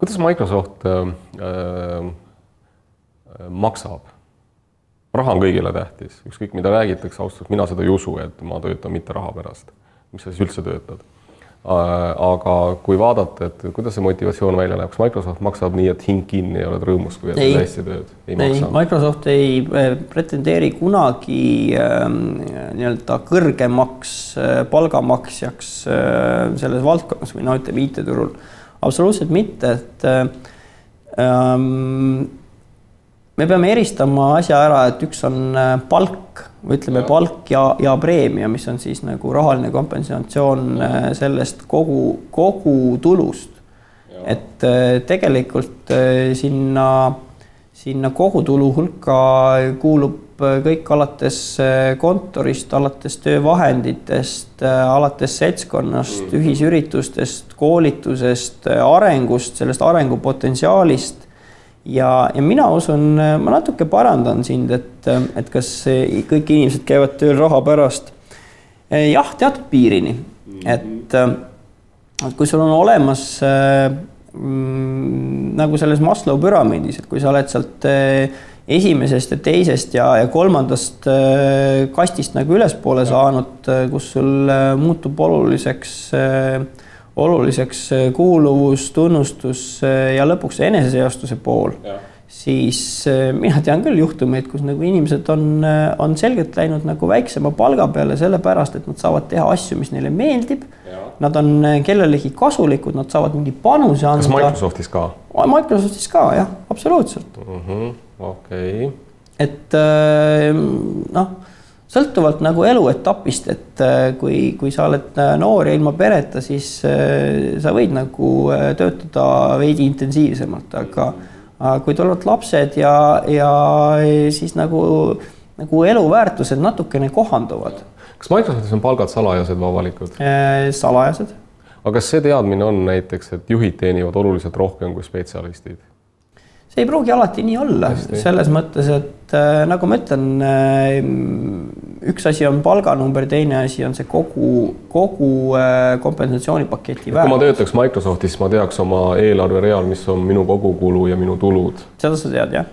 Kuidas Microsoft maksab? Raha on kõigile tähtis. Ükskõik mida räägitakse, ausalt, mina seda ei usu, et ma töötan mitte raha pärast. Mis sa siis üldse töötad? Aga kui vaadata, et kuidas see motivatsioon välja näeb, kas Microsoft maksab nii, et hing kinni ja oled rõõmus, kui jätad hästi tööd? Ei, Microsoft ei pretendeeri kunagi kõrgemaks palgamaksjaks selles valdkonnas või ütleme IT-turul. Absoluutselt mitte, et me peame eristama asja ära, et üks on palk, või ütleme palk ja preemia, mis on siis nagu rahaline kompensatsioon sellest kogu tulust. Et tegelikult sinna kogutulu hulka kuulub kõik alates kontorist, alates töövahenditest, alates seltskonnast, ühisüritustest, koolitusest, arengust, sellest arengupotentsiaalist. Ja mina usun, ma natuke parandan sind, et kas kõik inimesed käivad tööl raha pärast. Jah, teatud piirini. Et kui sul on olemas nagu selles Maslow püramiidis, et kui sa oled sealt esimesest ja teisest ja kolmandast kastist nagu ülespoole saanud, kus sul muutub oluliseks kuuluvus, tunnustus ja lõpuks eneseseostuse pool, siis mina tean küll juhtumeid, kus nagu inimesed on selgelt läinud nagu väiksema palga peale sellepärast, et nad saavad teha asju, mis neile meeldib. Nad on kellelegi kasulikud, nad saavad mingi panuse anda. Kas Microsoftis ka? Microsoftis ka, jah, absoluutselt. Okei. Et sõltuvalt nagu eluetapist, et kui sa oled noor ja ilma pereta, siis sa võid nagu töötada veidi intensiivsemalt, aga kui tulevad lapsed ja siis nagu eluväärtused natukene kohanduvad. Kas Microsoftis on palgad salajased või avalikud? Salajased. Aga kas see teadmine on näiteks, et juhid teenivad oluliselt rohkem kui spetsialistid? See ei pruugi alati nii olla, selles mõttes, et nagu ma ütlen, üks asi on palganumber, teine asi on see kogu kompensatsioonipaketi väärtus. Kui ma töötaks Microsoftis, ma teaks oma eelarve real, mis on minu kogukulu ja minu tulud. Seda sa tead, jah.